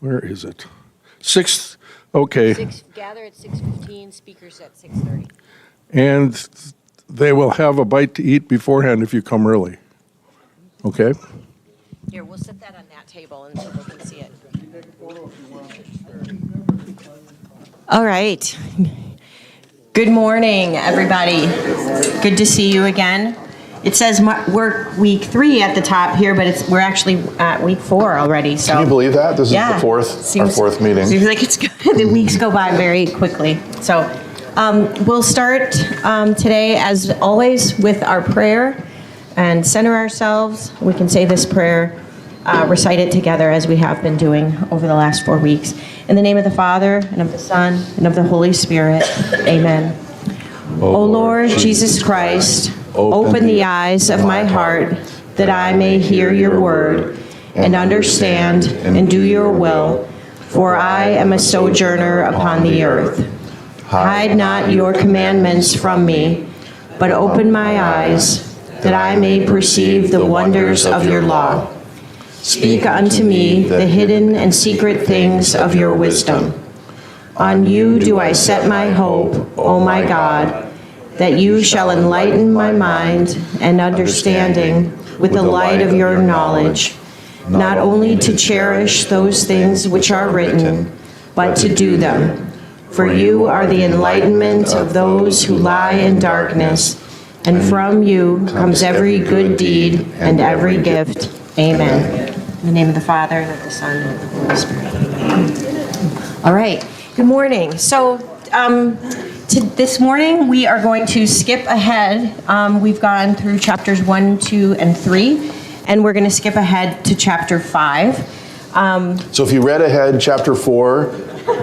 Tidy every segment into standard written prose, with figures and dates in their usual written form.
Where is it? 6, okay. Gather at 6:15, speakers at 6:30. And they will have a bite to eat beforehand if you come early. Okay? Here, we'll set that on that table and so they can see it. All right. Good morning, everybody. Good to see you again. It says we're week 3 at the top here, but we're actually at week 4 already. So can you believe that? This is the fourth meeting. Seems like it's good. The weeks go by very quickly. So we'll start today, as always, with our prayer and center ourselves. We can say this prayer, recite it together as we have been doing over the last 4 weeks. In the name of the Father, and of the Son, and of the Holy Spirit, amen. O Lord Jesus Christ, open the eyes of my heart, that I may hear your word, and understand and do your will, for I am a sojourner upon the earth. Hide not your commandments from me, but open my eyes, that I may perceive the wonders of your law. Speak unto me the hidden and secret things of your wisdom. On you do I set my hope, O my God, that you shall enlighten my mind and understanding with the light of your knowledge, not only to cherish those things which are written, but to do them. For you are the enlightenment of those who lie in darkness, and from you comes every good deed and every gift. Amen. In the name of the Father, and of the Son, and of the Holy Spirit. Amen. All right. Good morning. So this morning we are going to skip ahead. We've gone through chapters 1, 2, and 3, and we're going to skip ahead to chapter 5. So if you read ahead chapter 4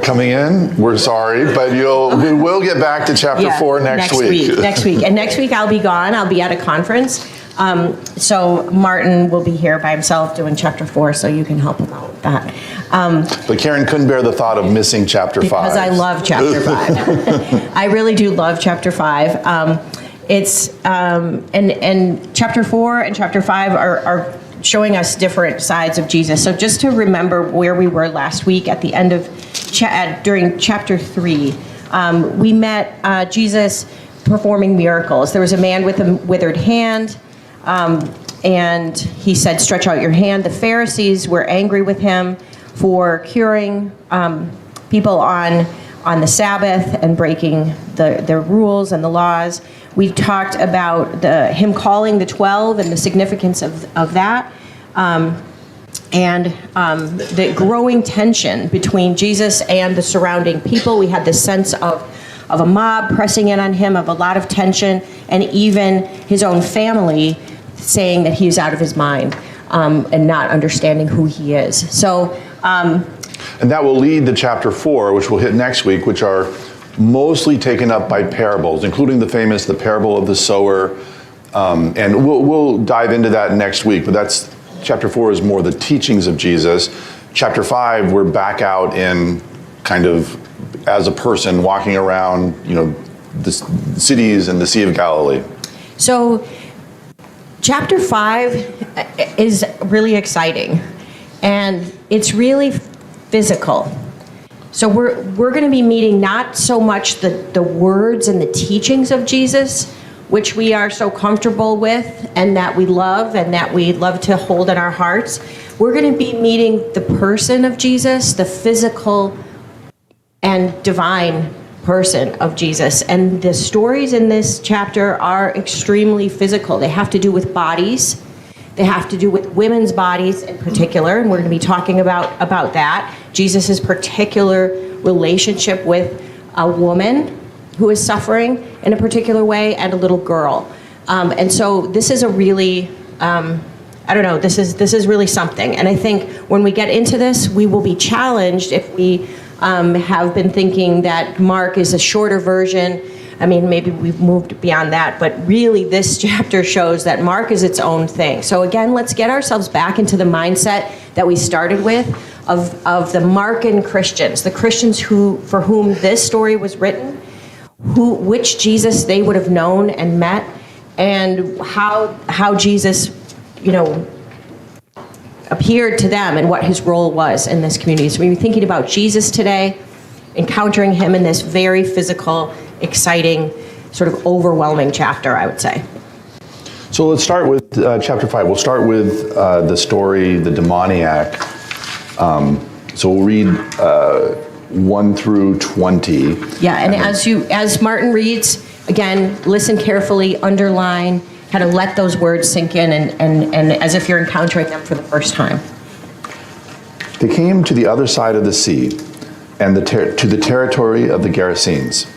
coming in, we're sorry, but we will get back to chapter 4 next week. Next week. And next week I'll be gone. I'll be at a conference. So Martyn will be here by himself doing chapter 4, so you can help him out with that. But Karen couldn't bear the thought of missing chapter 5. Because I love chapter 5. I really do love chapter 5. And chapter 4 and chapter 5 are showing us different sides of Jesus. So just to remember where we were last week at the end of during chapter 3, we met Jesus performing miracles. There was a man with a withered hand, and he said, "Stretch out your hand." The Pharisees were angry with him for curing people on the Sabbath and breaking the rules and the laws. We talked about him calling the 12 and the significance of that, and the growing tension between Jesus and the surrounding people. We had this sense of a mob pressing in on him, of a lot of tension, and even his own family saying that he's out of his mind and not understanding who he is. So, and that will lead to chapter 4, which we'll hit next week, which are mostly taken up by parables, including the parable of the sower. And we'll dive into that next week, but chapter 4 is more the teachings of Jesus. Chapter 5, we're back out in kind of as a person walking around, the cities and the Sea of Galilee. So chapter 5 is really exciting, and it's really physical. So we're going to be meeting not so much the words and the teachings of Jesus, which we are so comfortable with and that we love to hold in our hearts. We're going to be meeting the person of Jesus, the physical and divine person of Jesus. And the stories in this chapter are extremely physical. They have to do with bodies. They have to do with women's bodies in particular, and we're going to be talking about that. Jesus' particular relationship with a woman who is suffering in a particular way and a little girl. And so this is a really, this is really something. And I think when we get into this, we will be challenged if we have been thinking that Mark is a shorter version. I mean, maybe we've moved beyond that, but really this chapter shows that Mark is its own thing. So again, let's get ourselves back into the mindset that we started with of the Markan Christians, the Christians for whom this story was written, which Jesus they would have known and met, and how Jesus, appeared to them and what his role was in this community. So we've been thinking about Jesus today, encountering him in this very physical, exciting, sort of overwhelming chapter, I would say. So let's start with chapter 5. We'll start with the story, the demoniac. So we'll read 1 through 20. Yeah, and as Martyn reads, again, listen carefully, underline, kind of let those words sink in, and as if you're encountering them for the first time. They came to the other side of the sea, and to the territory of the Gerasenes.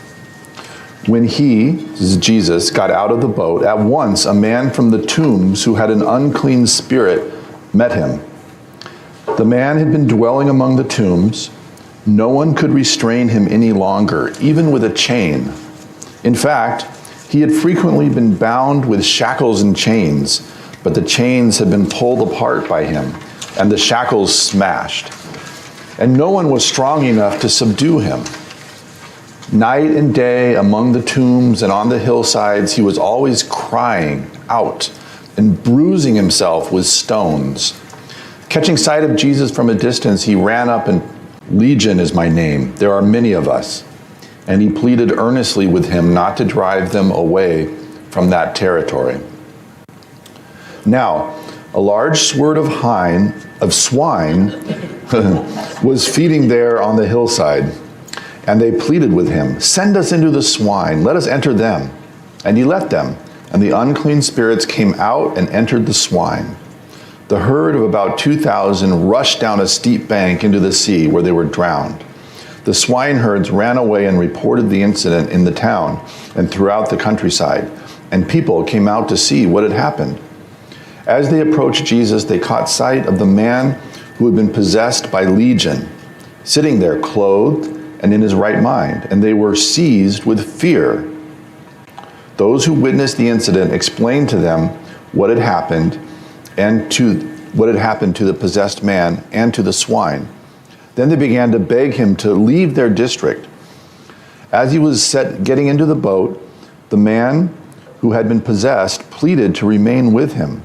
When he, this is Jesus, got out of the boat, at once a man from the tombs who had an unclean spirit met him. The man had been dwelling among the tombs. No one could restrain him any longer, even with a chain. In fact, he had frequently been bound with shackles and chains, but the chains had been pulled apart by him, and the shackles smashed. And no one was strong enough to subdue him. Night and day, among the tombs and on the hillsides, he was always crying out and bruising himself with stones. Catching sight of Jesus from a distance, he ran up and, "Legion is my name. There are many of us." And he pleaded earnestly with him not to drive them away from that territory. Now, a large herd of swine was feeding there on the hillside. And they pleaded with him, "Send us into the swine, let us enter them." And he let them, and the unclean spirits came out and entered the swine. The herd of about 2,000 rushed down a steep bank into the sea where they were drowned. The swineherds ran away and reported the incident in the town and throughout the countryside, and people came out to see what had happened. As they approached Jesus, they caught sight of the man who had been possessed by Legion, sitting there clothed and in his right mind, and they were seized with fear. Those who witnessed the incident explained to them what had happened to the possessed man and to the swine. Then they began to beg him to leave their district. As he was getting into the boat, the man who had been possessed pleaded to remain with him.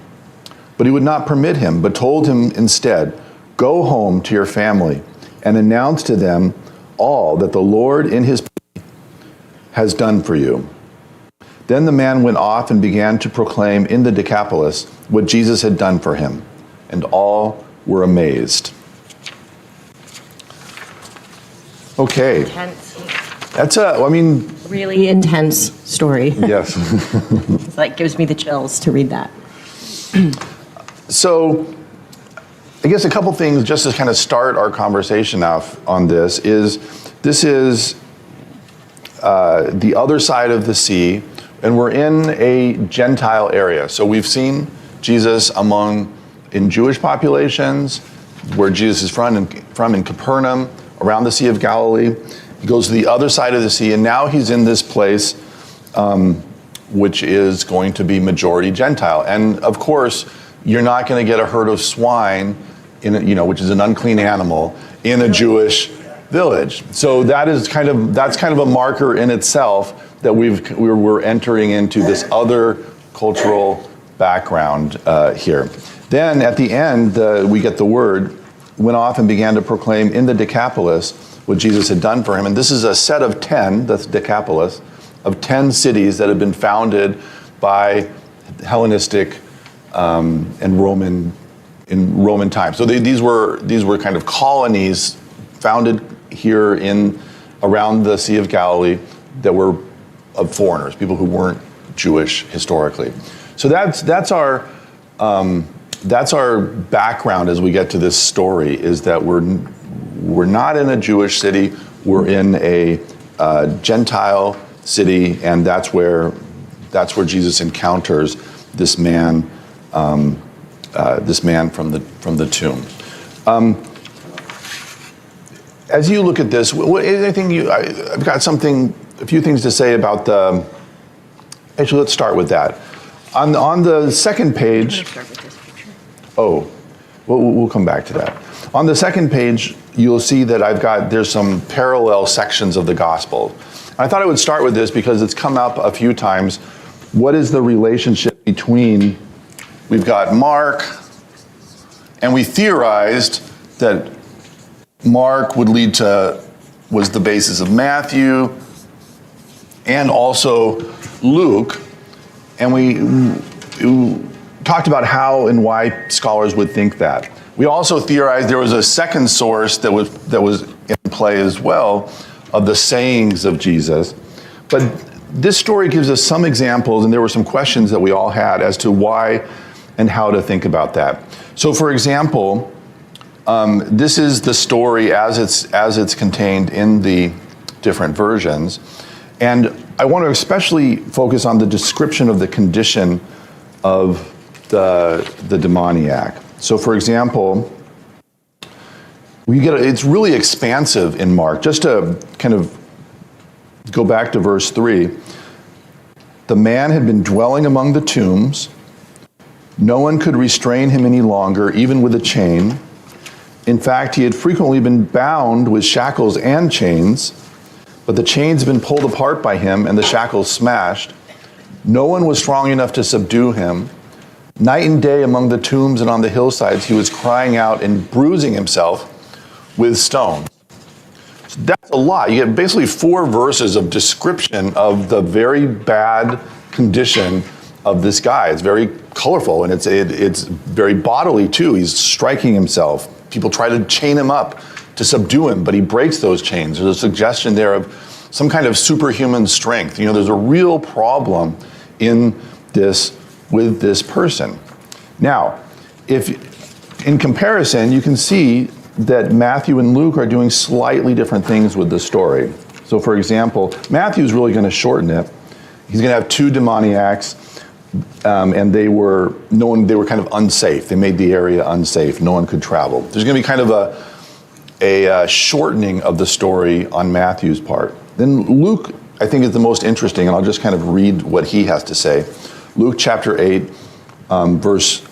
But he would not permit him, but told him instead, "Go home to your family and announce to them all that the Lord in his pity has done for you." Then the man went off and began to proclaim in the Decapolis what Jesus had done for him, and all were amazed. Okay. Intense. That's Really intense story. yes. It's like gives me the chills to read that. So, I guess a couple things just to kind of start our conversation off on this is the other side of the sea, and we're in a Gentile area. So we've seen Jesus in Jewish populations, where Jesus is from in Capernaum, around the Sea of Galilee. He goes to the other side of the sea, and now he's in this place which is going to be majority Gentile. And of course, you're not going to get a herd of swine which is an unclean animal, in a Jewish village. So that's kind of a marker in itself that we're entering into this other cultural background here. Then at the end, we get the word, went off and began to proclaim in the Decapolis what Jesus had done for him. And this is a set of 10, that's Decapolis, of 10 cities that had been founded by Hellenistic and Roman times. So these were kind of colonies founded here around the Sea of Galilee that were of foreigners, people who weren't Jewish historically. So that's our background as we get to this story, is that we're not in a Jewish city, we're in a Gentile city, and that's where Jesus encounters this man from the tomb. As you look at this, I've got a few things to say about actually, let's start with that. On the second page. Oh, we'll come back to that. On the second page, you'll see that there's some parallel sections of the gospel. I thought I would start with this because it's come up a few times. What is the relationship between, we've got Mark And we theorized that Mark was the basis of Matthew and also Luke. And we talked about how and why scholars would think that. We also theorized there was a second source that was in play as well of the sayings of Jesus. But this story gives us some examples, and there were some questions that we all had as to why and how to think about that. So for example, this is the story as it's contained in the different versions. And I want to especially focus on the description of the condition of the demoniac. So for example, it's really expansive in Mark. Just to kind of go back to verse 3. The man had been dwelling among the tombs. No one could restrain him any longer, even with a chain. In fact, he had frequently been bound with shackles and chains, but the chains had been pulled apart by him and the shackles smashed. No one was strong enough to subdue him. Night and day among the tombs and on the hillsides, he was crying out and bruising himself with stones. So that's a lot. You get basically 4 verses of description of the very bad condition of this guy. It's very colorful, and it's very bodily too. He's striking himself. People try to chain him up to subdue him, but he breaks those chains. There's a suggestion there of some kind of superhuman strength. There's a real problem with this person. Now, if in comparison, you can see that Matthew and Luke are doing slightly different things with the story. So for example, Matthew's really going to shorten it. He's going to have 2 demoniacs, and they were kind of unsafe. They made the area unsafe. No one could travel. There's going to be kind of a shortening of the story on Matthew's part. Then Luke, I think, is the most interesting, and I'll just kind of read what he has to say. Luke chapter 8, verse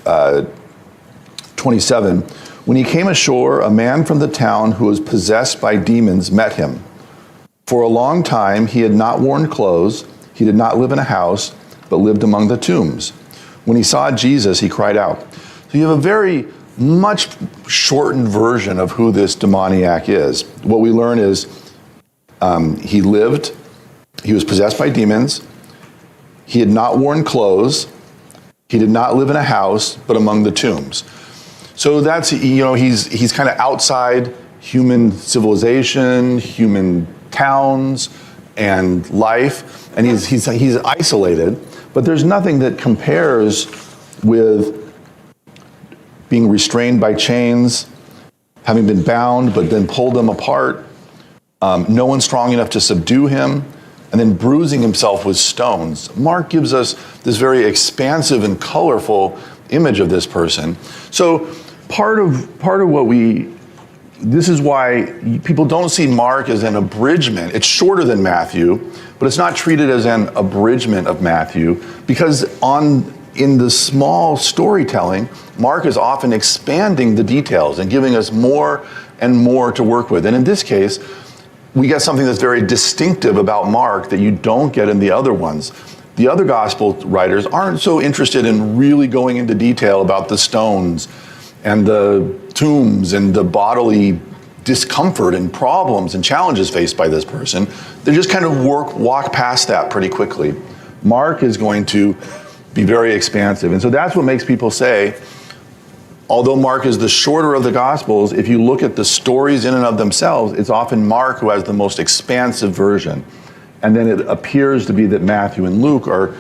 27. When he came ashore, a man from the town who was possessed by demons met him. For a long time he had not worn clothes, he did not live in a house, but lived among the tombs. When he saw Jesus, he cried out. So you have a very much shortened version of who this demoniac is. What we learn is he was possessed by demons, he had not worn clothes, he did not live in a house, but among the tombs. So that's, he's kind of outside human civilization, human towns and life, and he's isolated, but there's nothing that compares with being restrained by chains, having been bound but then pulled them apart, no one strong enough to subdue him, and then bruising himself with stones. Mark gives us this very expansive and colorful image of this person. So part of this is why people don't see Mark as an abridgment. It's shorter than Matthew, but it's not treated as an abridgment of Matthew, because in the small storytelling, Mark is often expanding the details and giving us more and more to work with. And in this case, we get something that's very distinctive about Mark that you don't get in the other ones. The other gospel writers aren't so interested in really going into detail about the stones and the tombs and the bodily discomfort and problems and challenges faced by this person. They just kind of walk past that pretty quickly. Mark is going to be very expansive. And so that's what makes people say, although Mark is the shorter of the Gospels, if you look at the stories in and of themselves, it's often Mark who has the most expansive version. And then it appears to be that Matthew and Luke are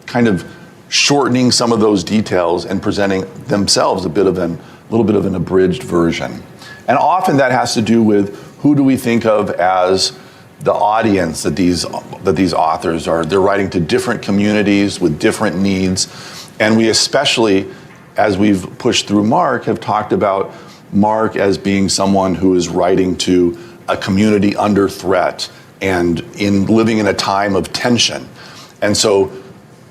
kind of shortening some of those details and presenting themselves a little bit of an abridged version. And often that has to do with who do we think of as the audience that these authors are. They're writing to different communities with different needs. And we especially, as we've pushed through Mark, have talked about Mark as being someone who is writing to a community under threat and living in a time of tension. And so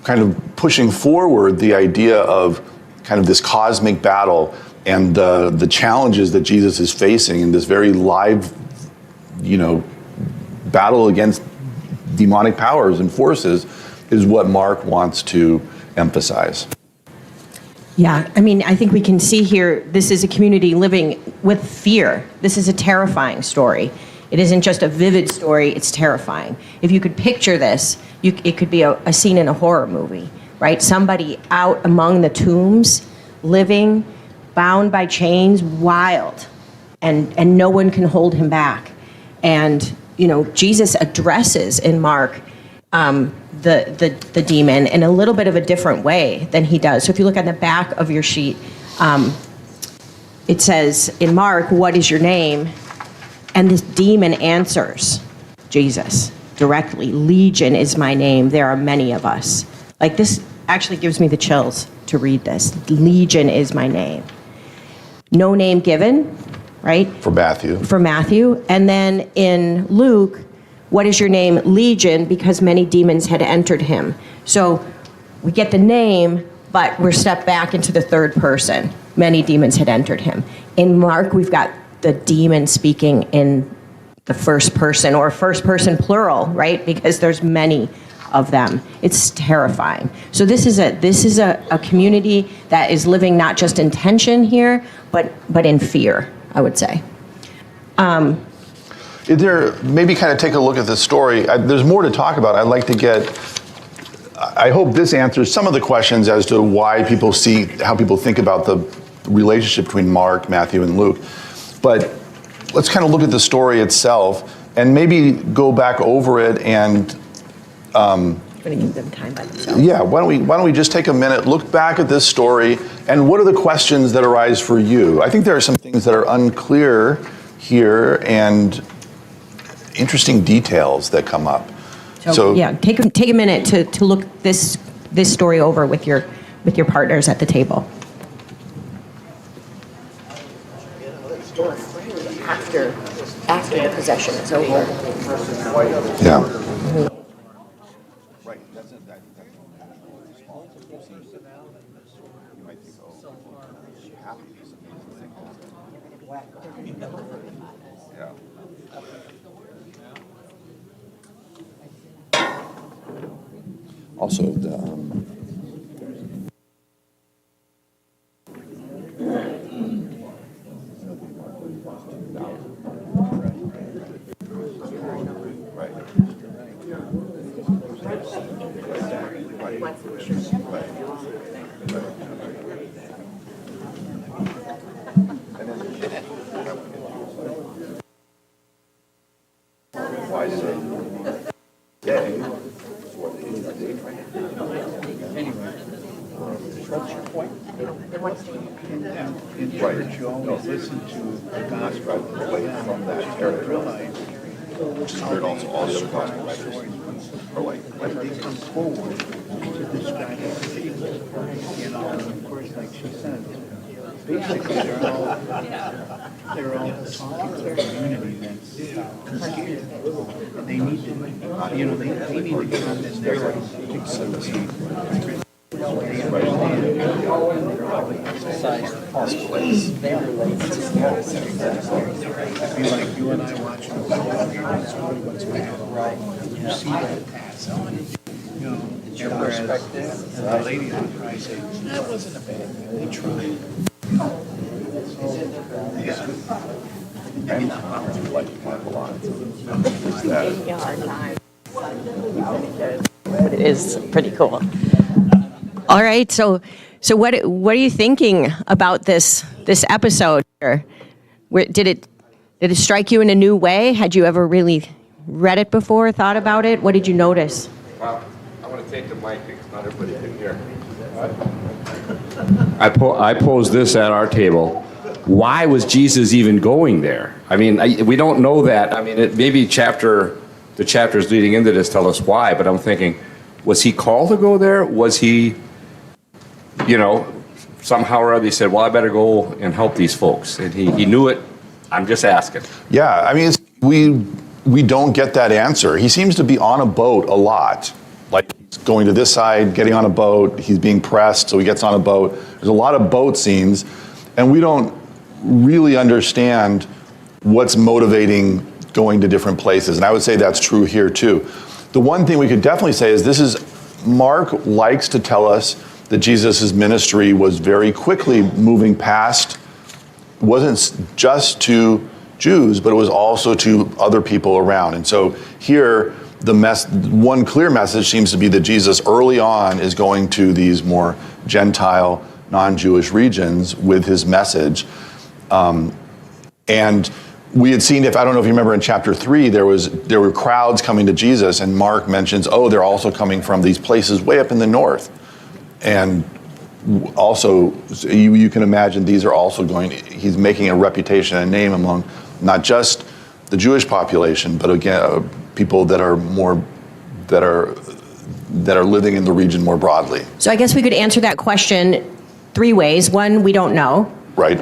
kind of pushing forward the idea of kind of this cosmic battle and the challenges that Jesus is facing in this very live, battle against demonic powers and forces is what Mark wants to emphasize. Yeah, I mean, I think we can see here, this is a community living with fear. This is a terrifying story. It isn't just a vivid story, it's terrifying. If you could picture this, it could be a scene in a horror movie, right? Somebody out among the tombs, living, bound by chains, wild, and no one can hold him back. And, you know, Jesus addresses in Mark the demon in a little bit of a different way than he does. So if you look on the back of your sheet, it says in Mark, "What is your name?" And this demon answers Jesus directly. "Legion is my name. There are many of us." Like, this actually gives me the chills to read this. Legion is my name. No name given, right? For Matthew. For Matthew. And then in Luke, what is your name? Legion, because many demons had entered him. So we get the name, but we're stepped back into the third person. Many demons had entered him. In Mark, we've got the demon speaking in the first person, or first person plural, right? Because there's many of them. It's terrifying. So this is a community that is living not just in tension here, but in fear, I would say. Is there, maybe kind of take a look at this story. There's more to talk about. I'd like to I hope this answers some of the questions as to why people how people think about the relationship between Mark, Matthew, and Luke. But let's kind of look at the story itself and maybe go back over it and I'm going to give them time by themselves. yeah, why don't we just take a minute, look back at this story, and what are the questions that arise for you? I think there are some things that are unclear here and interesting details that come up. So yeah, take a minute to look this story over with your partners at the table. After the possession is over. Yeah. Also, You always listen to the gospel away from that area, which is where also all the other gospel writers are like they come forward to describe people. You know, and of course, like she said, basically they're all talking to a community that's scared. They need to, you know, they need to come in there and be like you and I watching a what's happening. Right. You see that pass. You know, it's your perspective. And the lady would probably say, that wasn't a bad thing. They tried. Yeah. And like Mark a lot. Giving me a hard time. But it is pretty cool. All right, so what are you thinking about this episode here? Did it strike you in a new way? Had you ever really read it before, thought about it? What did you notice? Well, I want to take the mic because not everybody can hear. I posed this at our table. Why was Jesus even going there? I mean, we don't know that. I mean, maybe the chapters leading into this tell us why, but I'm thinking, was he called to go there? Was he, somehow or other he said, well, I better go and help these folks. And he knew it. I'm just asking. Yeah, I mean, we don't get that answer. He seems to be on a boat a lot. Like, he's going to this side, getting on a boat, he's being pressed, so he gets on a boat. There's a lot of boat scenes, and we don't really understand what's motivating going to different places. And I would say that's true here too. The one thing we could definitely say is Mark likes to tell us that Jesus' ministry was very quickly moving past, wasn't just to Jews, but it was also to other people around. And so here, one clear message seems to be that Jesus early on is going to these more Gentile, non-Jewish regions with his message. And we had seen, I don't know if you remember in chapter 3, there were crowds coming to Jesus, and Mark mentions, they're also coming from these places way up in the north. And also, you can imagine these are also he's making a reputation and name among not just the Jewish population, but again, people that are living in the region more broadly. So I guess we could answer that question 3 ways. 1, we don't know. Right.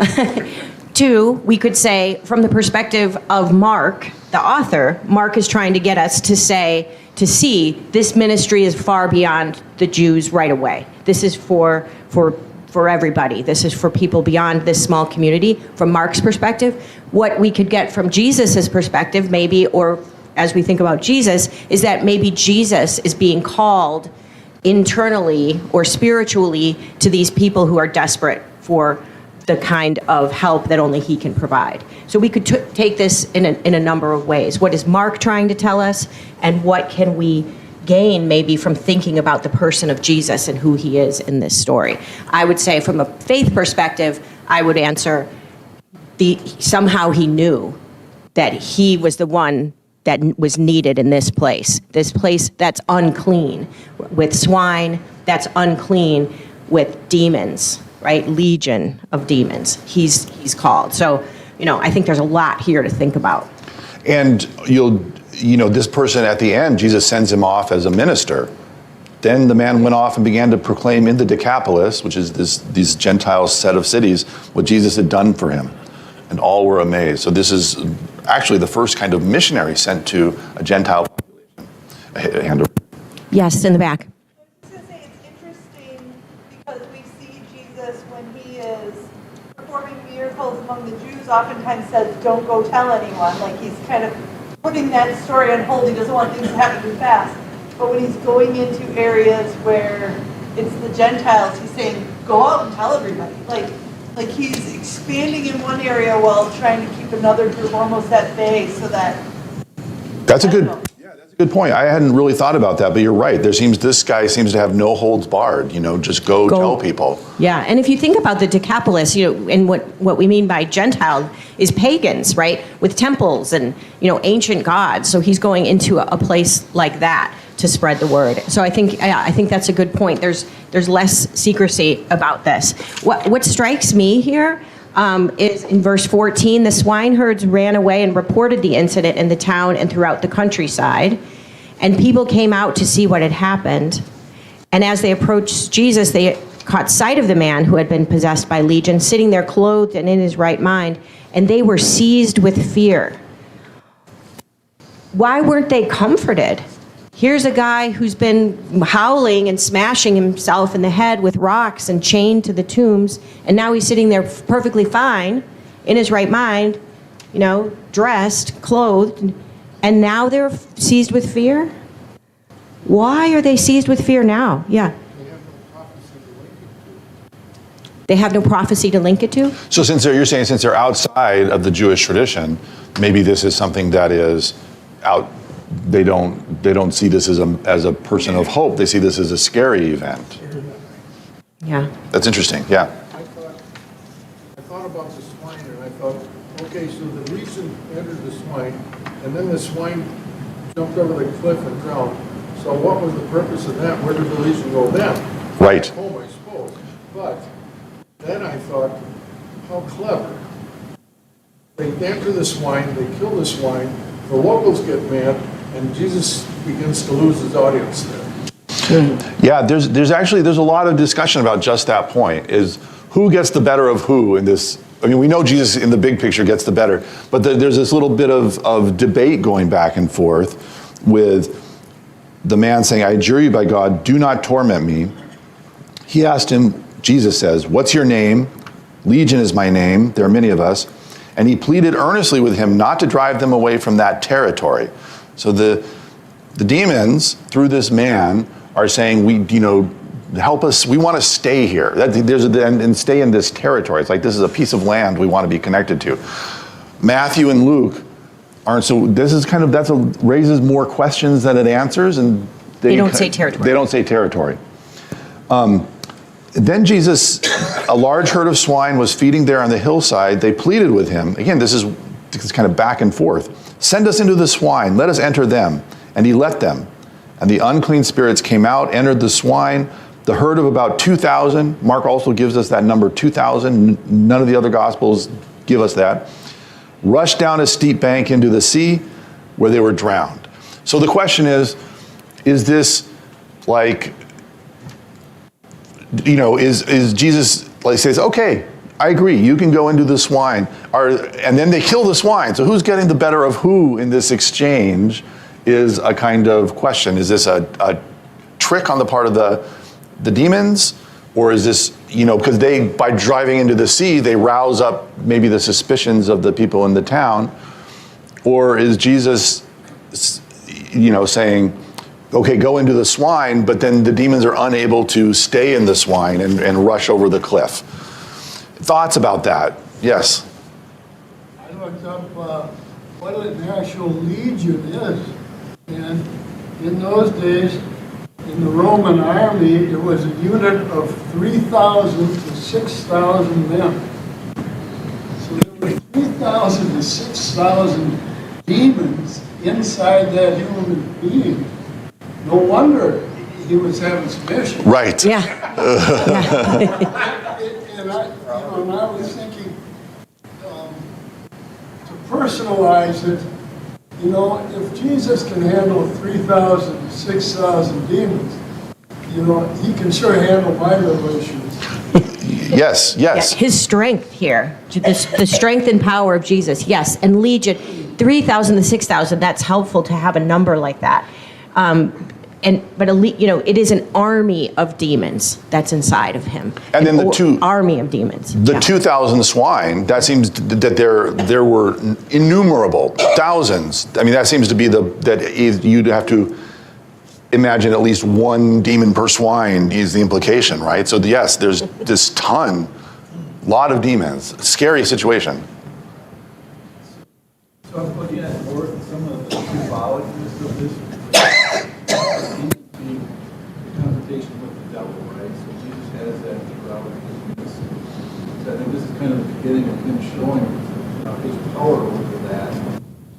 2, we could say, from the perspective of Mark, the author, Mark is trying to get us to see this ministry is far beyond the Jews right away. This is for everybody. This is for people beyond this small community. From Mark's perspective, what we could get from Jesus's perspective, maybe, or as we think about Jesus, is that maybe Jesus is being called internally or spiritually to these people who are desperate for the kind of help that only he can provide. So we could take this in a number of ways. What is Mark trying to tell us, and what can we gain maybe from thinking about the person of Jesus and who he is in this story? I would say from a faith perspective, I would answer somehow he knew that he was the one that was needed in this place that's unclean with swine, that's unclean with demons, right? Legion of demons. He's called. So, I think there's a lot here to think about. And this person at the end, Jesus sends him off as a minister. Then the man went off and began to proclaim in the Decapolis, which is these Gentile set of cities, what Jesus had done for him. And all were amazed. So this is actually the first kind of missionary sent to a Gentile population. Yes, in the back. I was going to say it's interesting because we see Jesus when he is performing miracles among the Jews oftentimes says, don't go tell anyone. Like he's kind of putting that story on hold. He doesn't want things to happen too fast. But when he's going into areas where it's the Gentiles, he's saying, go out and tell everybody. Like he's expanding in one area while trying to keep another group almost at bay so that... That's a good point. I hadn't really thought about that, but you're right. This guy seems to have no holds barred, just go tell people. Yeah, and if you think about the Decapolis, and what we mean by Gentile is pagans, right? With temples and, ancient gods. So he's going into a place like that to spread the word. So I think that's a good point. There's less secrecy about this. What strikes me here is in verse 14, the swineherds ran away and reported the incident in the town and throughout the countryside. And people came out to see what had happened. And as they approached Jesus, they caught sight of the man who had been possessed by legion, sitting there clothed and in his right mind, and they were seized with fear. Why weren't they comforted? Here's a guy who's been howling and smashing himself in the head with rocks and chained to the tombs, and now he's sitting there perfectly fine, in his right mind, dressed, clothed, and now they're seized with fear? Why are they seized with fear now? Yeah. They have no prophecy to link it to? So since they're outside of the Jewish tradition, maybe this is something that is out. They don't see this as a person of hope. They see this as a scary event. Yeah. That's interesting. Yeah. I thought about the swine, and I thought, okay, so the legion entered the swine, and then the swine jumped over the cliff and drowned. So what was the purpose of that? Where did the legion go then? Right. Home, I suppose. But then I thought, how clever. They enter the swine, they kill the swine, the locals get mad, and Jesus begins to lose his audience there. Yeah, there's a lot of discussion about just that point, is who gets the better of who in this. I mean, we know Jesus in the big picture gets the better, but there's this little bit of debate going back and forth with the man saying, I adjure you by God, do not torment me. He asked him, Jesus says, what's your name? Legion is my name. There are many of us. And he pleaded earnestly with him not to drive them away from that territory. So the demons, through this man, are saying, help us. We want to stay here. And stay in this territory. It's like this is a piece of land we want to be connected to. Matthew and Luke aren't so. This is kind of raises more questions than it answers, and They don't say territory. They don't say territory. Then Jesus, a large herd of swine was feeding there on the hillside. They pleaded with him. Again, this is kind of back and forth. Send us into the swine. Let us enter them. And he let them. And the unclean spirits came out, entered the swine. The herd of about 2,000. Mark also gives us that number, 2,000. None of the other Gospels give us that. Rushed down a steep bank into the sea where they were drowned. So the question is this like, is Jesus like says, okay, I agree, you can go into the swine, and then they kill the swine. So who's getting the better of who in this exchange is a kind of question. Is this a trick on the part of the demons? Or is this, because by driving into the sea, they rouse up maybe the suspicions of the people in the town? Or is Jesus, saying, okay, go into the swine, but then the demons are unable to stay in the swine and rush over the cliff? Thoughts about that? Yes? I looked up what an actual legion is. And in those days, in the Roman army, it was a unit of 3,000 to 6,000 men. So there were 3,000 to 6,000 demons inside that human being. No wonder he was having some issues. Right. Yeah. And I was thinking, to personalize it, if Jesus can handle 3,000, 6,000 demons, he can sure handle my relations. Yes. Yeah, his strength here, the strength and power of Jesus, yes. And legion, 3,000 to 6,000, that's helpful to have a number like that. But it is an army of demons that's inside of him. And then army of demons. The 2,000 swine, that seems that there were innumerable, thousands. I mean, that seems to be you'd have to imagine at least one demon per swine is the implication, right? So yes, there's this lot of demons. Scary situation. So I'm looking at some of the symbologies of this. Confrontation with the devil, right? So Jesus has that throughout his ministry. So I think this is kind of the beginning of him showing his power over that.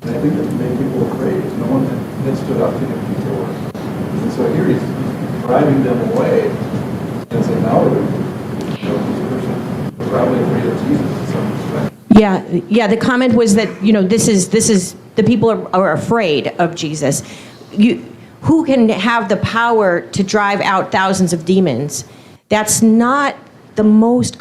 And I think that made people afraid. There's no one that stood up to him before. And so here he's driving them away and saying, now this person was probably afraid of Jesus in some respect. Yeah. The comment was that this is the people are afraid of Jesus. Who can have the power to drive out thousands of demons? That's not the most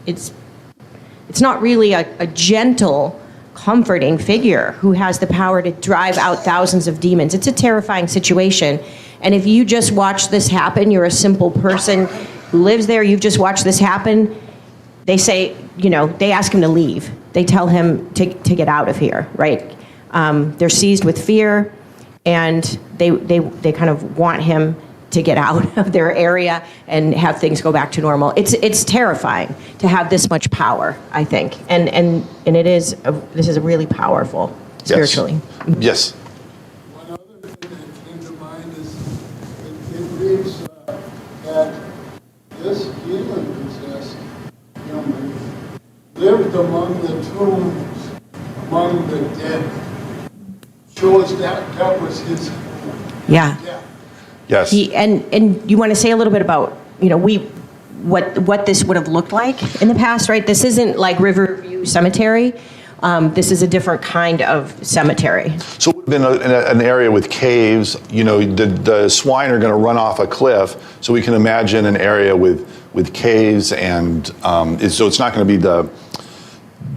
it's not really a gentle, comforting figure who has the power to drive out thousands of demons. It's a terrifying situation. And if you just watch this happen, you're a simple person who lives there, you've just watched this happen, they say, they ask him to leave. They tell him to get out of here, right? They're seized with fear. And they kind of want him to get out of their area and have things go back to normal. It's terrifying to have this much power, I think, and this is really powerful spiritually. Yes. One other thing that came to mind is it reads that this demon-possessed human lived among the tombs, among the dead. Shows that was his. Yeah. Yes. And you want to say a little bit about what this would have looked like in the past, right? This isn't like Riverview Cemetery. This is a different kind of cemetery. So it would have been an area with caves. The swine are going to run off a cliff, so we can imagine an area with caves, and so it's not going to be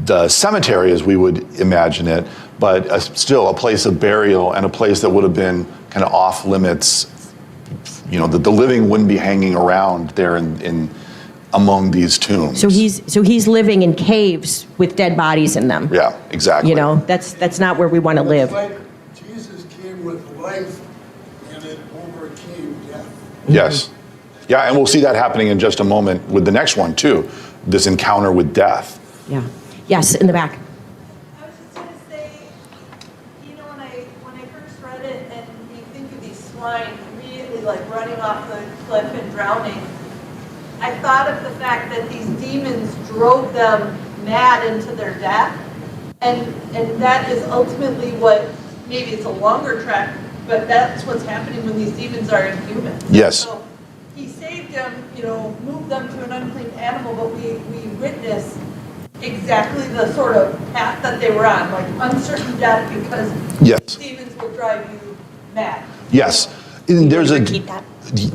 the cemetery as we would imagine it, but still a place of burial and a place that would have been kind of off limits. The living wouldn't be hanging around there in among these tombs. So he's living in caves with dead bodies in them. Yeah, exactly. That's not where we want to live. It's like Jesus came with life and it overcame death. Yes. Yeah, and we'll see that happening in just a moment with the next one too, this encounter with death. Yeah. Yes, in the back. I was just going to say, when I first read it, and you think of these swine immediately like running off the cliff and drowning, I thought of the fact that these demons drove them mad into their death, and that is ultimately what, maybe it's a longer track, but that's what's happening when these demons are in humans. Yes. So he saved them, moved them to an unclean animal, but we witness exactly the sort of path that they were on, like uncertain death, because Yes. demons will drive you mad. Yes. And there's Repeat that.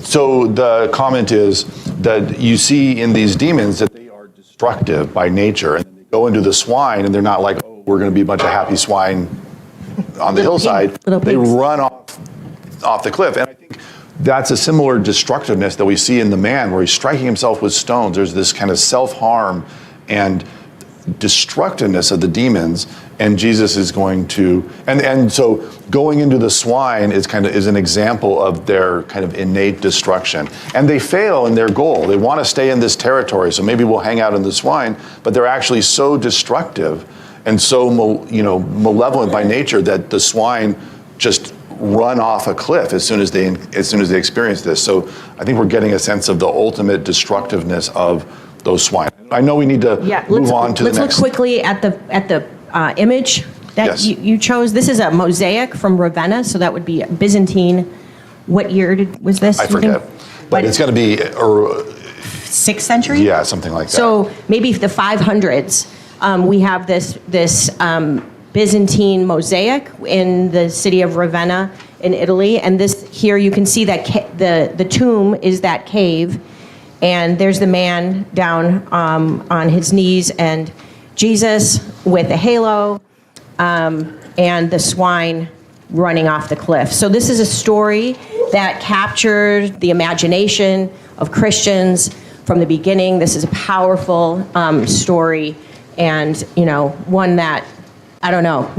So the comment is that you see in these demons that they are destructive by nature, and they go into the swine, and they're not like, oh, we're going to be a bunch of happy swine on the hillside. Little They pigs. run off the cliff, and I think that's a similar destructiveness that we see in the man, where he's striking himself with stones. There's this kind of self-harm and destructiveness of the demons, and Jesus is going to, and so going into the swine is an example of their kind of innate destruction. And they fail in their goal. They want to stay in this territory, so maybe we'll hang out in the swine, but they're actually so destructive and so malevolent by nature that the swine just run off a cliff as soon as they experience this. So I think we're getting a sense of the ultimate destructiveness of those swine. I know we need to move on to the next. Let's look quickly at the image that Yes. you chose. This is a mosaic from Ravenna, so that would be Byzantine. What year was this? I do you think? forget, but it's going to be 6th century? yeah, something like that. So maybe the 500s. We have this Byzantine mosaic in the city of Ravenna in Italy, and this here you can see that the tomb is that cave, and there's the man down on his knees, and Jesus with a halo, and the swine running off the cliff. So this is a story that captured the imagination of Christians from the beginning. This is a powerful story, and one that I don't know.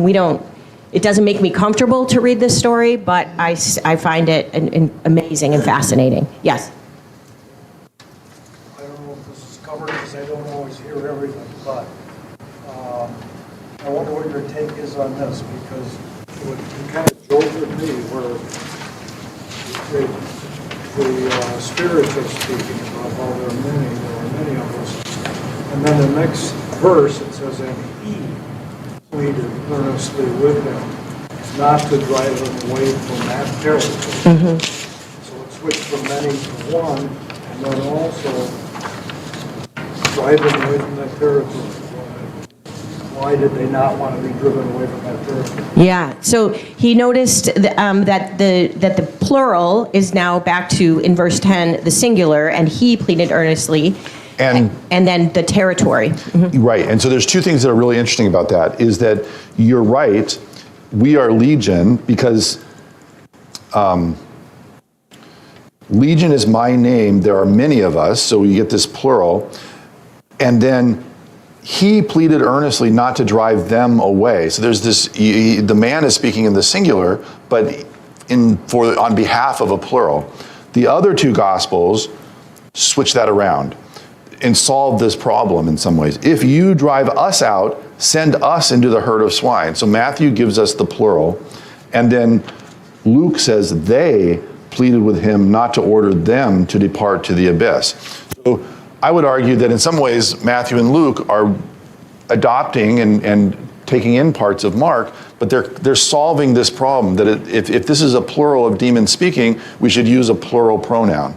It doesn't make me comfortable to read this story, but I find it amazing and fascinating. Yes. I don't know if this is covered because I don't always hear everything, but I wonder what your take is on this, because it kind of jolted me where the spirits are speaking about how there are many of us. And then the next verse, it says, and he pleaded earnestly with him not to drive them away from that territory. So it switched from many to one, and then also drive them away from that territory. Why did they not want to be driven away from that territory? Yeah. So he noticed that the plural is now back to, in verse 10, the singular, and he pleaded earnestly. And then the territory. Right, and so there's two things that are really interesting about that, is that you're right, we are legion, because legion is my name, there are many of us, so you get this plural, and then he pleaded earnestly not to drive them away. So there's this, the man is speaking in the singular, but on behalf of a plural. The other two Gospels switch that around and solve this problem in some ways. If you drive us out, send us into the herd of swine. So Matthew gives us the plural, and then Luke says they pleaded with him not to order them to depart to the abyss. So I would argue that in some ways Matthew and Luke are adopting and taking in parts of Mark, but they're solving this problem that if this is a plural of demons speaking, we should use a plural pronoun.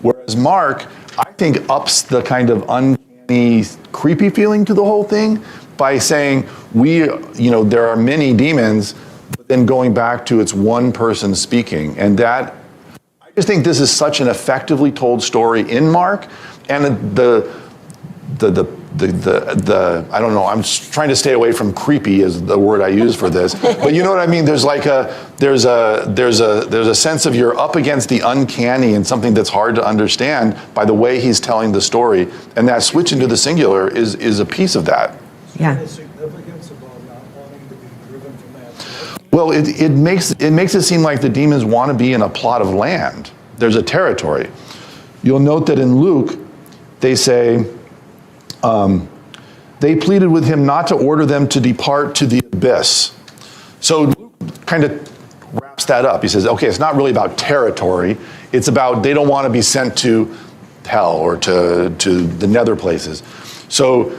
Whereas Mark, I think, ups the kind of uncanny, creepy feeling to the whole thing by saying there are many demons, but then going back to it's one person speaking. And that, I just think this is such an effectively told story in Mark, and the I don't know, I'm trying to stay away from creepy is the word I use for this, but you know what I mean? There's like there's a sense of you're up against the uncanny and something that's hard to understand by the way he's telling the story, and that switch into the singular is a piece of that. Yeah. The significance about not wanting to be driven from that. Well, it makes it seem like the demons want to be in a plot of land. There's a territory. You'll note that in Luke, they say, they pleaded with him not to order them to depart to the abyss. So Luke kind of wraps that up. He says, okay, it's not really about territory. It's about they don't want to be sent to hell or to the nether places. So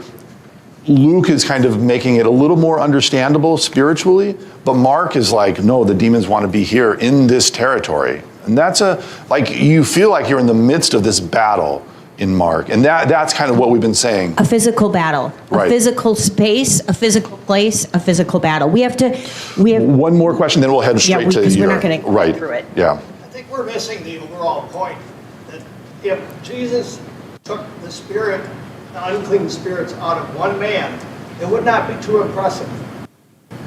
Luke is kind of making it a little more understandable spiritually, but Mark is like, no, the demons want to be here in this territory. And that's you feel like you're in the midst of this battle in Mark. And that's kind of what we've been saying. A physical battle, Right. a physical space, a physical place, a physical battle. We have One more question, then we'll head straight to because your... we're not going to right. go through it. Yeah. I think we're missing the overall point that if Jesus took the spirit, the unclean spirits out of one man, it would not be too impressive.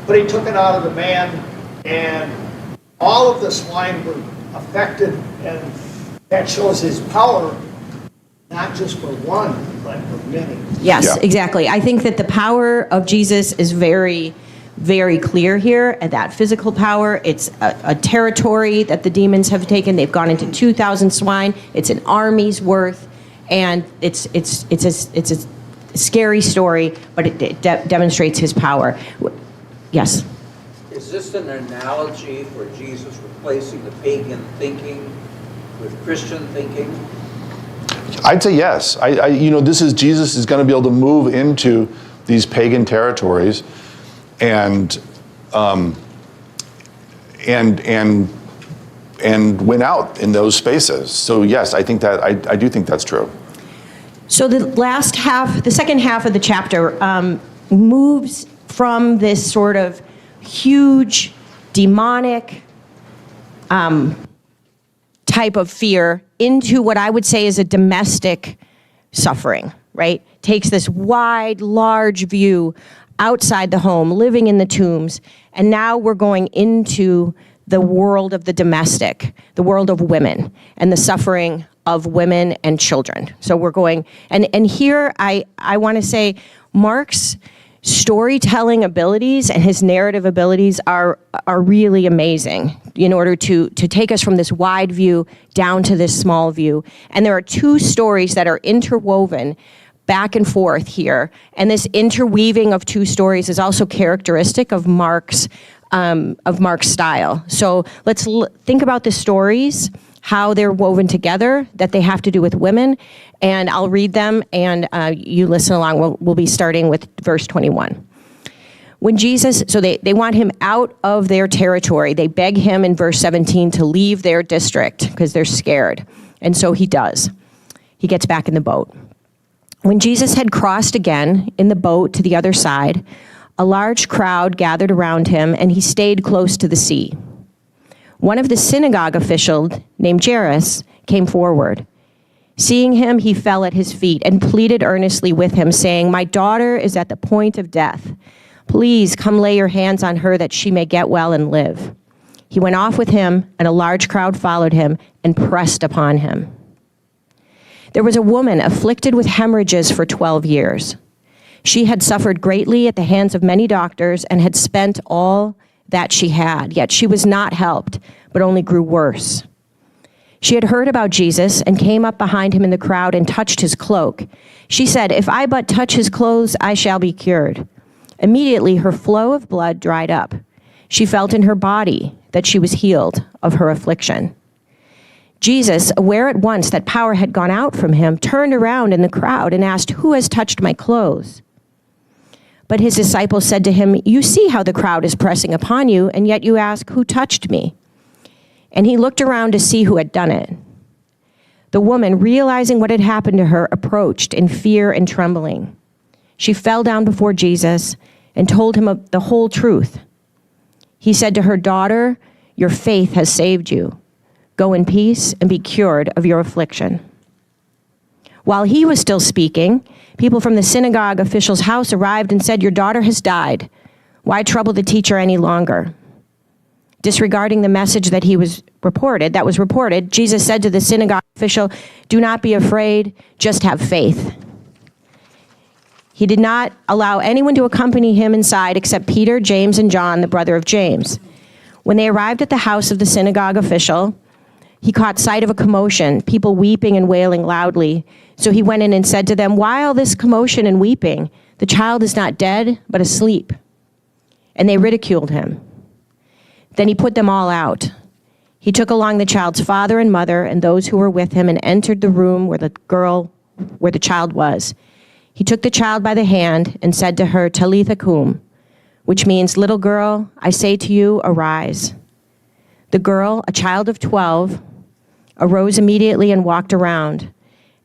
But he took it out of the man, and all of the swine were affected, and that shows his power, not just for one, but for many. Yes, Yeah. exactly. I think that the power of Jesus is very, very clear here. And that physical power, it's a territory that the demons have taken. They've gone into 2,000 swine. It's an army's worth, and it's a scary story, but it demonstrates his power. Yes. Is this an analogy for Jesus replacing the pagan thinking with Christian thinking? I'd say yes. This is Jesus is going to be able to move into these pagan territories and win out in those spaces. So yes, I think that I do think that's true. So the second half of the chapter moves from this sort of huge demonic type of fear into what I would say is a domestic suffering, right? Takes this wide, large view outside the home, living in the tombs, and now we're going into the world of the domestic, the world of women, and the suffering of women and children. So we're going, and here I want to say Mark's storytelling abilities and his narrative abilities are really amazing in order to take us from this wide view down to this small view. And there are two stories that are interwoven back and forth here. And this interweaving of two stories is also characteristic of Mark's style. So let's think about the stories, how they're woven together, that they have to do with women, and I'll read them, and you listen along. We'll be starting with verse 21. When Jesus, so they want him out of their territory. They beg him in verse 17 to leave their district because they're scared. And so he does. He gets back in the boat. When Jesus had crossed again in the boat to the other side, a large crowd gathered around him, and he stayed close to the sea. One of the synagogue officials, named Jairus, came forward. Seeing him, he fell at his feet and pleaded earnestly with him, saying, "My daughter is at the point of death. Please come lay your hands on her that she may get well and live." He went off with him, and a large crowd followed him and pressed upon him. There was a woman afflicted with hemorrhages for 12 years. She had suffered greatly at the hands of many doctors and had spent all that she had, yet she was not helped, but only grew worse. She had heard about Jesus and came up behind him in the crowd and touched his cloak. She said, "If I but touch his clothes, I shall be cured." Immediately her flow of blood dried up. She felt in her body that she was healed of her affliction. Jesus, aware at once that power had gone out from him, turned around in the crowd and asked, "Who has touched my clothes?" But his disciples said to him, "You see how the crowd is pressing upon you, and yet you ask, 'Who touched me?'" And he looked around to see who had done it. The woman, realizing what had happened to her, approached in fear and trembling. She fell down before Jesus and told him the whole truth. He said to her, "Daughter, your faith has saved you. Go in peace and be cured of your affliction." While he was still speaking, people from the synagogue official's house arrived and said, "Your daughter has died. Why trouble the teacher any longer?" Disregarding the message that was reported, Jesus said to the synagogue official, "Do not be afraid, just have faith." He did not allow anyone to accompany him inside except Peter, James, and John, the brother of James. When they arrived at the house of the synagogue official, he caught sight of a commotion, people weeping and wailing loudly. So he went in and said to them, "Why all this commotion and weeping? The child is not dead, but asleep." And they ridiculed him. Then he put them all out. He took along the child's father and mother and those who were with him and entered the room where the child was. He took the child by the hand and said to her, "Talitha cum," which means, "Little girl, I say to you, arise." The girl, a child of 12, arose immediately and walked around.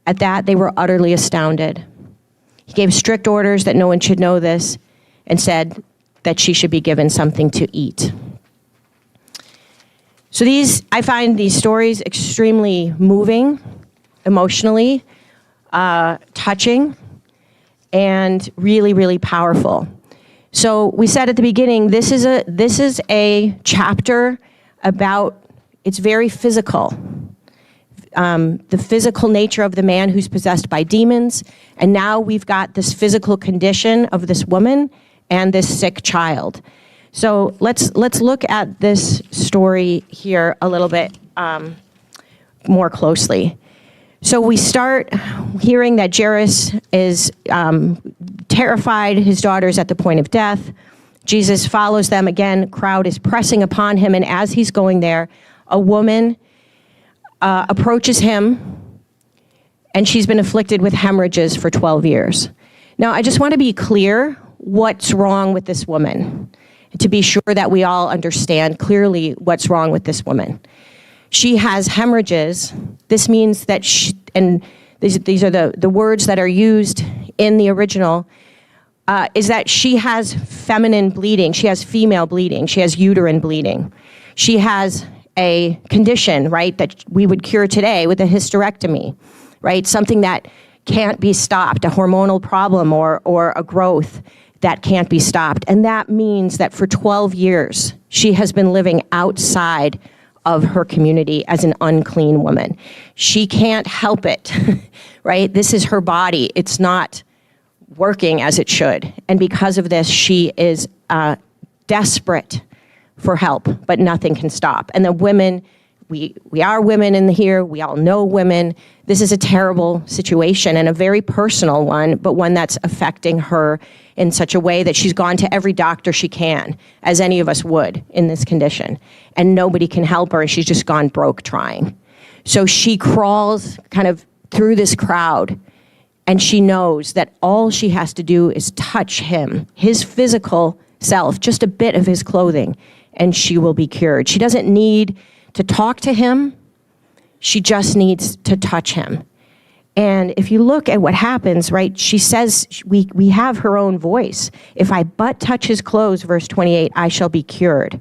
At that, they were utterly astounded. He gave strict orders that no one should know this and said that she should be given something to eat. So I find these stories extremely moving, emotionally, touching, and really, really powerful. So we said at the beginning, this is a chapter about, it's very physical. The physical nature of the man who's possessed by demons, and now we've got this physical condition of this woman and this sick child. So let's look at this story here a little bit more closely. So we start hearing that Jairus is terrified, his daughter's at the point of death. Jesus follows them again, crowd is pressing upon him, and as he's going there, a woman approaches him, and she's been afflicted with hemorrhages for 12 years. Now, I just want to be clear what's wrong with this woman, to be sure that we all understand clearly what's wrong with this woman. She has hemorrhages. This means that and these are the words that are used in the original, is that she has feminine bleeding, she has female bleeding, she has uterine bleeding. She has a condition, right, that we would cure today with a hysterectomy, right? Something that can't be stopped, a hormonal problem or a growth that can't be stopped. And that means that for 12 years, she has been living outside of her community as an unclean woman. She can't help it, right? This is her body. It's not working as it should. And because of this, she is desperate for help, but nothing can stop. And the women, we are women in here, we all know women. This is a terrible situation and a very personal one, but one that's affecting her in such a way that she's gone to every doctor she can, as any of us would in this condition. And nobody can help her, and she's just gone broke trying. So she crawls kind of through this crowd, and she knows that all she has to do is touch him, his physical self, just a bit of his clothing, and she will be cured. She doesn't need to talk to him. She just needs to touch him. And if you look at what happens, right, she says, we have her own voice. "If I but touch his clothes," verse 28, "I shall be cured."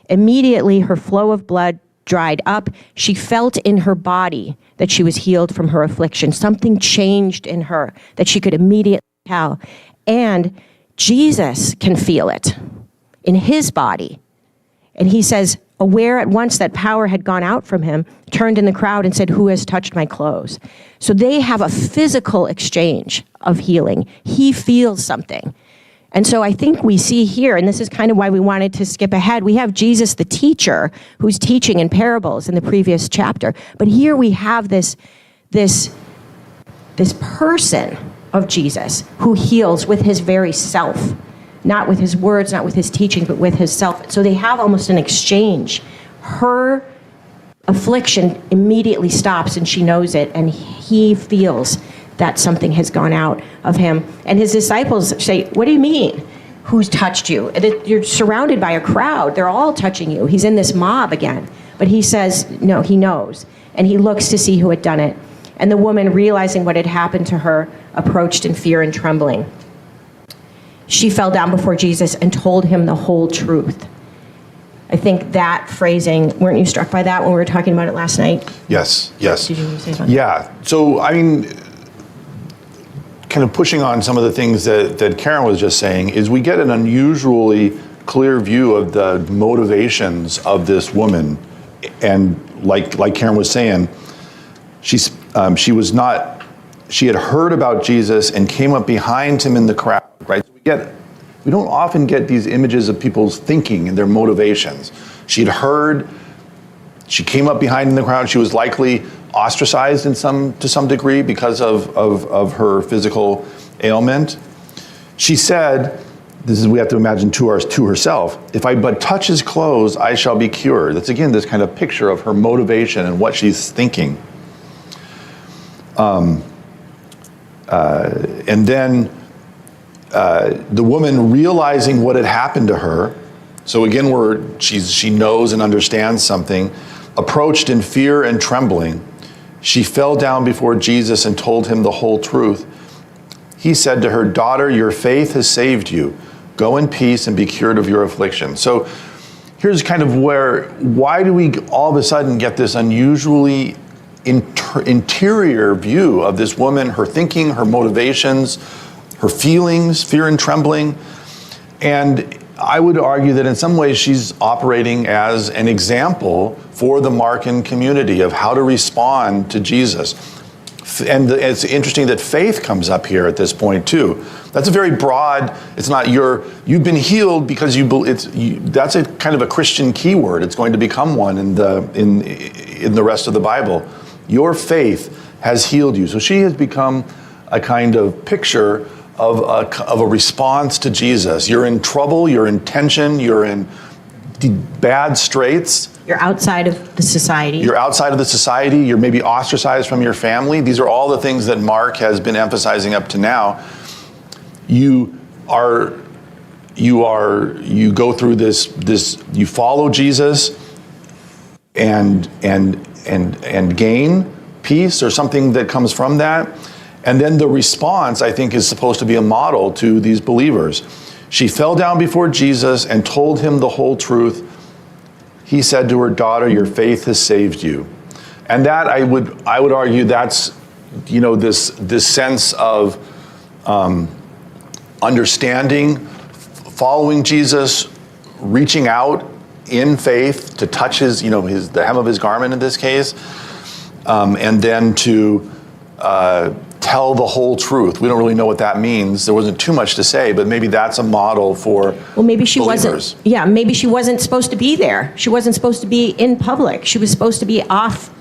Immediately her flow of blood dried up. She felt in her body that she was healed from her affliction. Something changed in her that she could immediately tell. And Jesus can feel it in his body. And he says, aware at once that power had gone out from him, turned in the crowd and said, "Who has touched my clothes?" So they have a physical exchange of healing. He feels something. And so I think we see here, and this is kind of why we wanted to skip ahead, we have Jesus the teacher who's teaching in parables in the previous chapter. But here we have this person of Jesus who heals with his very self. Not with his words, not with his teaching, but with his self. So they have almost an exchange. Her affliction immediately stops, and she knows it, and he feels that something has gone out of him. And his disciples say, "What do you mean? Who's touched you?" You're surrounded by a crowd. They're all touching you. He's in this mob again. But he says, no, he knows. And he looks to see who had done it. And the woman, realizing what had happened to her, approached in fear and trembling. She fell down before Jesus and told him the whole truth. I think that phrasing, weren't you struck by that when we were talking about it last night? Yes. Did you say something? Yeah. So, I mean, kind of pushing on some of the things that Karen was just saying, is we get an unusually clear view of the motivations of this woman. And like Karen was saying, she had heard about Jesus and came up behind him in the crowd, right? We don't often get these images of people's thinking and their motivations. She'd heard She came up behind in the crowd. She was likely ostracized to some degree because of her physical ailment. She said, this is, we have to imagine to herself, if I but touch his clothes, I shall be cured. That's again this kind of picture of her motivation and what she's thinking. And then the woman realizing what had happened to her, so again she knows and understands something, approached in fear and trembling. She fell down before Jesus and told him the whole truth. He said to her, "Daughter, your faith has saved you. Go in peace and be cured of your affliction." So here's kind of why do we all of a sudden get this unusually interior view of this woman, her thinking, her motivations, her feelings, fear and trembling. And I would argue that in some ways she's operating as an example for the Markan community of how to respond to Jesus. And it's interesting that faith comes up here at this point too. That's a very broad, it's not you've been healed because that's a kind of a Christian keyword. It's going to become one in the rest of the Bible. Your faith has healed you. So she has become a kind of picture of a response to Jesus. You're in trouble, you're in tension, you're in bad straits. You're outside of the society. You're outside of the society. You're maybe ostracized from your family. These are all the things that Mark has been emphasizing up to now. You go through this. You follow Jesus, and gain peace or something that comes from that. And then the response, I think, is supposed to be a model to these believers. She fell down before Jesus and told him the whole truth. He said to her, "Daughter, your faith has saved you." And that I would argue that's, this sense of understanding, following Jesus, reaching out in faith to touch the hem of his garment in this case, and then to tell the whole truth. We don't really know what that means. There wasn't too much to say, but maybe that's a model for maybe she believers. wasn't. Yeah, maybe she wasn't supposed to be there. She wasn't supposed to be in public. She was supposed to be off,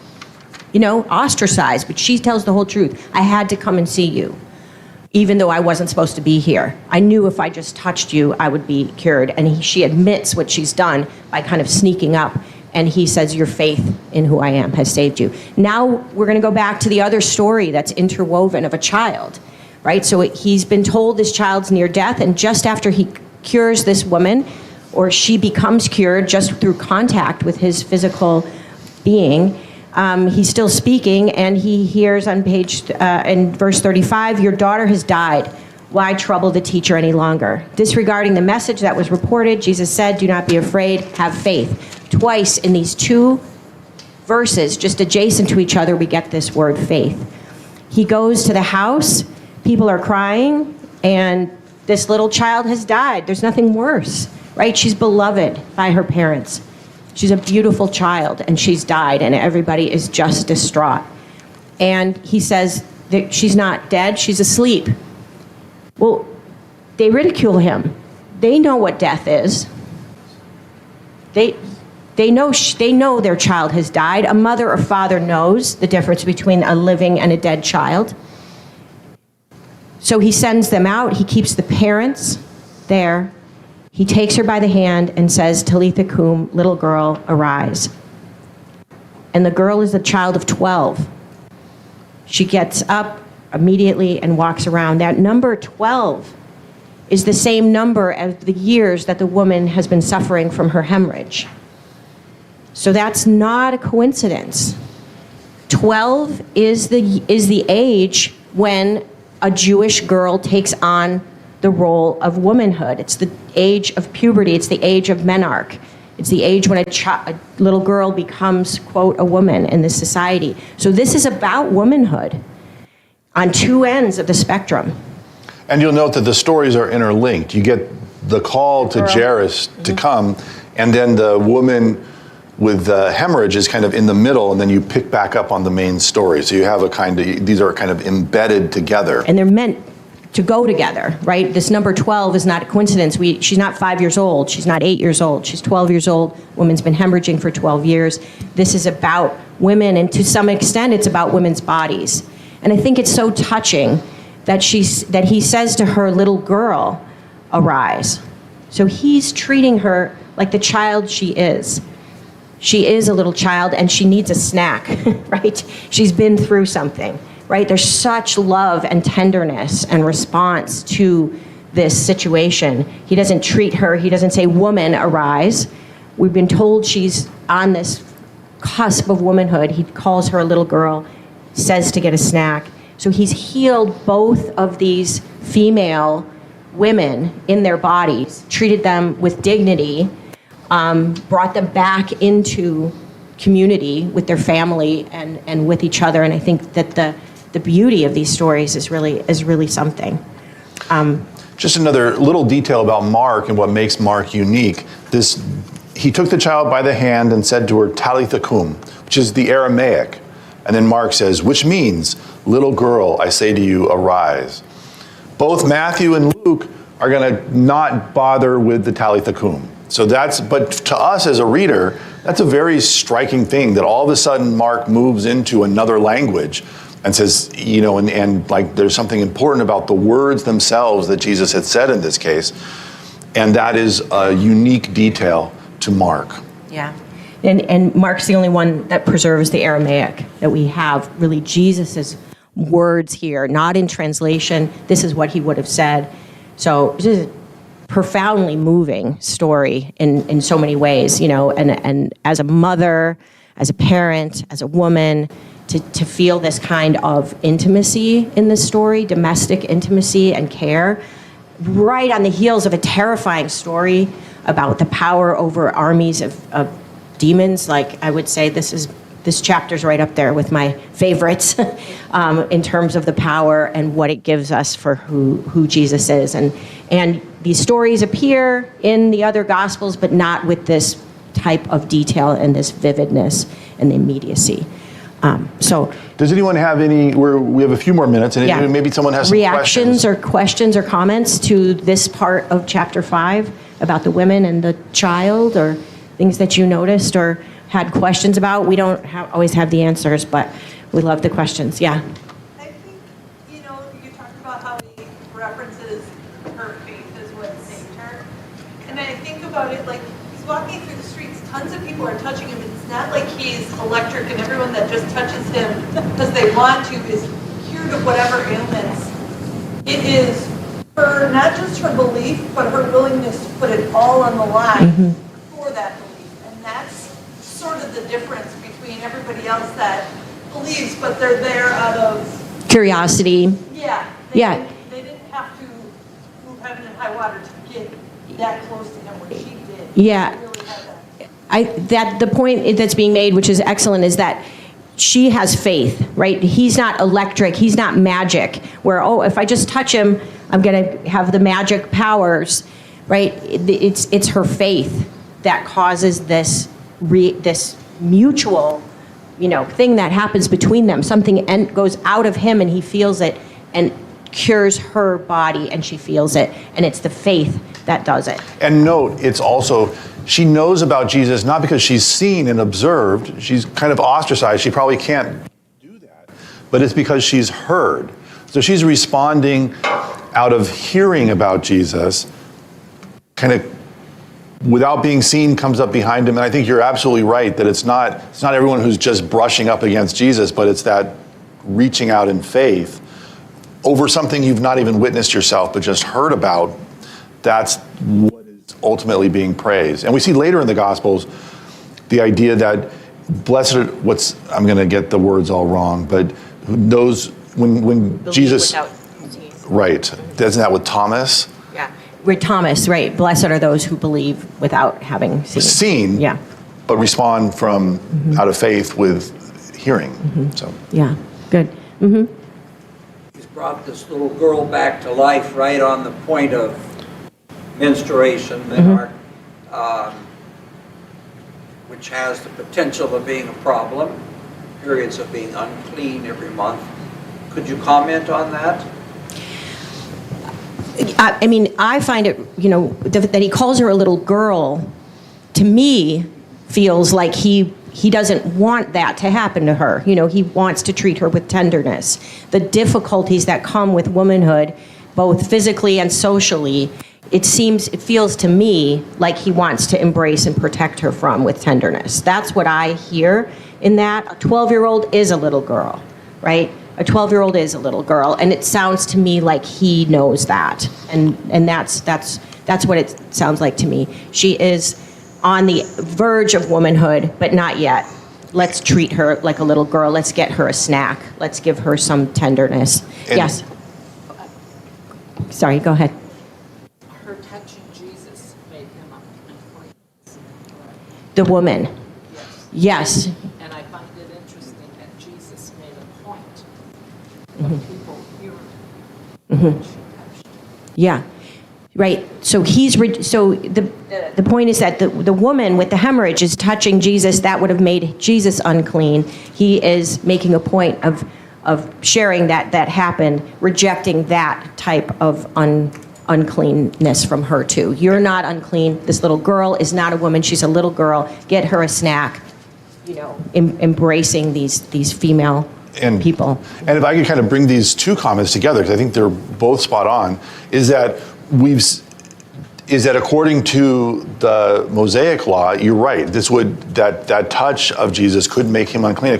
ostracized. But she tells the whole truth. I had to come and see you, even though I wasn't supposed to be here. I knew if I just touched you, I would be cured. And she admits what she's done by kind of sneaking up. And he says, your faith in who I am has saved you. Now we're going to go back to the other story that's interwoven of a child, right? So he's been told this child's near death, and just after he cures this woman, or she becomes cured just through contact with his physical being, he's still speaking, and he hears on in verse 35, your daughter has died. Why trouble the teacher any longer? Disregarding the message that was reported, Jesus said, do not be afraid, have faith. Twice in these two verses, just adjacent to each other, we get this word faith. He goes to the house, people are crying, and this little child has died. There's nothing worse, right? She's beloved by her parents. She's a beautiful child, and she's died, and everybody is just distraught. And he says that she's not dead, she's asleep. Well, they ridicule him. They know what death is. They know their child has died. A mother or father knows the difference between a living and a dead child. So he sends them out. He keeps the parents there. He takes her by the hand and says, Talitha cum, little girl, arise. And the girl is a child of 12. She gets up immediately and walks around. That number 12 is the same number as the years that the woman has been suffering from her hemorrhage. So that's not a coincidence. 12 is the age when a Jewish girl takes on the role of womanhood. It's the age of puberty. It's the age of menarche. It's the age when a little girl becomes, quote, a woman in this society. So this is about womanhood on two ends of the spectrum. And you'll note that the stories are interlinked. You get the call to Jairus to come, and then the woman with the hemorrhage is kind of in the middle, and then you pick back up on the main story. So you have these are kind of embedded together. And they're meant to go together, right? This number 12 is not a coincidence. She's not 5 years old. She's not 8 years old. She's 12 years old. Woman's been hemorrhaging for 12 years. This is about women, and to some extent, it's about women's bodies. And I think it's so touching that he says to her, little girl, arise. So he's treating her like the child she is. She is a little child, and she needs a snack, right? She's been through something. Right? There's such love and tenderness and response to this situation. He doesn't treat her, he doesn't say, woman, arise. We've been told she's on this cusp of womanhood. He calls her a little girl, says to get a snack. So he's healed both of these female women in their bodies, treated them with dignity, brought them back into community with their family and with each other. And I think that the beauty of these stories is really something. Just another little detail about Mark and what makes Mark unique. He took the child by the hand and said to her, Talitha cum, which is the Aramaic. And then Mark says, which means, little girl, I say to you, arise. Both Matthew and Luke are going to not bother with the Talitha cum. But to us as a reader, that's a very striking thing that all of a sudden Mark moves into another language and says, and like there's something important about the words themselves that Jesus had said in this case. And that is a unique detail to Mark. Yeah. And Mark's the only one that preserves the Aramaic, that we have really Jesus's words here, not in translation. This is what he would have said. So this is a profoundly moving story in so many ways, and as a mother, as a parent, as a woman, to feel this kind of intimacy in this story, domestic intimacy and care, right on the heels of a terrifying story about the power over armies of demons. Like, I would say this chapter's right up there with my favorites in terms of the power and what it gives us for who Jesus is. And these stories appear in the other Gospels, but not with this type of detail and this vividness and the immediacy. Does anyone have we have a few more minutes, and maybe someone has some reactions or questions or comments to this part of chapter 5 about the women and the child, or things that you noticed or had questions about? We don't always have the answers, but we love the questions. Yeah. I think, you talked about how he references her faith as what saved her. And I think about it like he's walking through the streets, tons of people are touching him. It's not like he's electric and everyone that just touches him because they want to is cured of whatever ailments. It is not just her belief, but her willingness to put it all on the line for that belief. And that's sort of the difference between everybody else that believes, but they're there out of curiosity. Yeah. They didn't have to move heaven and high water to get that close to him, what she did. Yeah. She really had that. The point that's being made, which is excellent, is that she has faith, right? He's not electric, he's not magic, where, if I just touch him, I'm going to have the magic powers, right? It's her faith that causes this mutual, thing that happens between them. Something goes out of him and he feels it and cures her body and she feels it. And it's the faith that does it. And note, it's also, she knows about Jesus not because she's seen and observed. She's kind of ostracized. She probably can't do that. But it's because she's heard. So she's responding out of hearing about Jesus, kind of without being seen, comes up behind him. And I think you're absolutely right that it's not everyone who's just brushing up against Jesus, but it's that reaching out in faith over something you've not even witnessed yourself, but just heard about. That's what is ultimately being praised. And we see later in the Gospels the idea that blessed are I'm going to get the words all wrong, but those, when Believe Jesus, without seeing. right, isn't that with Thomas? Yeah. With Thomas, right. Blessed are those who believe without having seen. Yeah. But respond from out of faith with hearing. So Yeah. Good. He's brought this little girl back to life right on the point of menstruation, which has the potential of being a problem, periods of being unclean every month. Could you comment on that? I mean, I find it, that he calls her a little girl, to me, feels like he doesn't want that to happen to her. He wants to treat her with tenderness. The difficulties that come with womanhood, both physically and socially, it feels to me like he wants to embrace and protect her from with tenderness. That's what I hear in that. A 12-year-old is a little girl, right? A 12-year-old is a little girl, and it sounds to me like he knows that, and that's what it sounds like to me. She is on the verge of womanhood, but not yet. Let's treat her like a little girl. Let's get her a snack. Let's give her some tenderness. And- yes. Sorry, go ahead. Her touching Jesus made him unclean. The woman. Yes. Yes. And I find it interesting that Jesus made a point of people hearing when she touched him. Yeah. Right. So the point is that the woman with the hemorrhage is touching Jesus. That would have made Jesus unclean. He is making a point of sharing that happened, rejecting that type of uncleanness from her too. You're not unclean. This little girl is not a woman. She's a little girl. Get her a snack. Embracing these female people. And if I could kind of bring these two comments together, because I think they're both spot on, is that according to the Mosaic law, you're right. That touch of Jesus could make him unclean.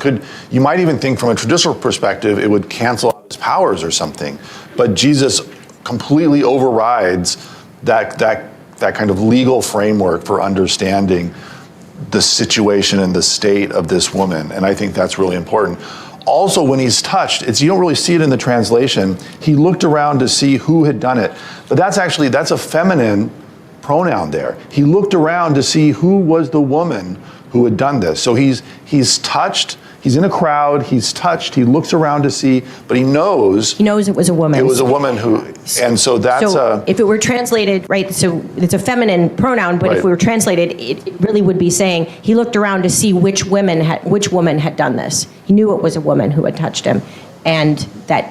You might even think from a traditional perspective, it would cancel out his powers or something. But Jesus completely overrides that kind of legal framework for understanding the situation and the state of this woman. And I think that's really important. Also, when he's touched, you don't really see it in the translation. He looked around to see who had done it. But that's a feminine pronoun there. He looked around to see who was the woman who had done this. So he's touched, he's in a crowd, he's touched, he looks around to see, but he knows it was a woman. It was a woman and so that's if it were translated, right, so it's a feminine pronoun, but Right. if we were translated, it really would be saying he looked around to see which woman had done this. He knew it was a woman who had touched him, and that,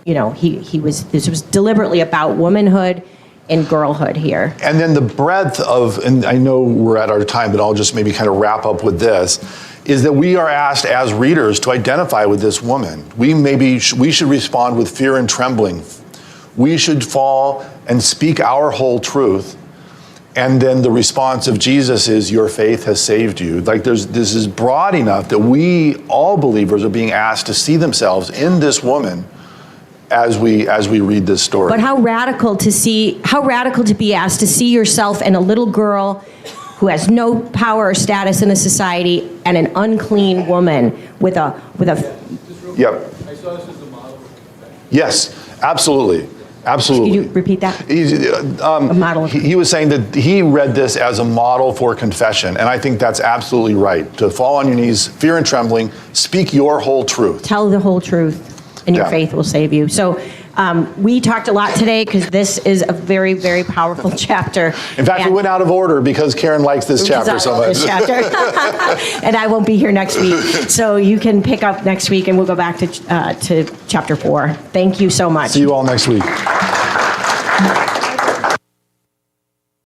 this was deliberately about womanhood and girlhood here. And then the breadth of, and I know we're at our time, but I'll just maybe kind of wrap up with this, is that we are asked as readers to identify with this woman. We should respond with fear and trembling. We should fall and speak our whole truth. And then the response of Jesus is, your faith has saved you. Like this is broad enough that all believers are being asked to see themselves in this woman as we read this story. But how radical to be asked to see yourself in a little girl who has no power or status in a society, and an unclean woman with a. Yep. I saw this as a model of confession. Yes, absolutely. Absolutely. Could you repeat that? A model of he was saying that he read this as a model for confession, and I think that's absolutely right. To fall on your knees, fear and trembling, speak your whole truth. Tell the whole truth, and your Yeah. faith will save you. So we talked a lot today because this is a very, very powerful chapter. In fact, we went out of order because Karen likes this chapter so much. This chapter. And I won't be here next week. So you can pick up next week, and we'll go back to chapter 4. Thank you so much. See you all next week.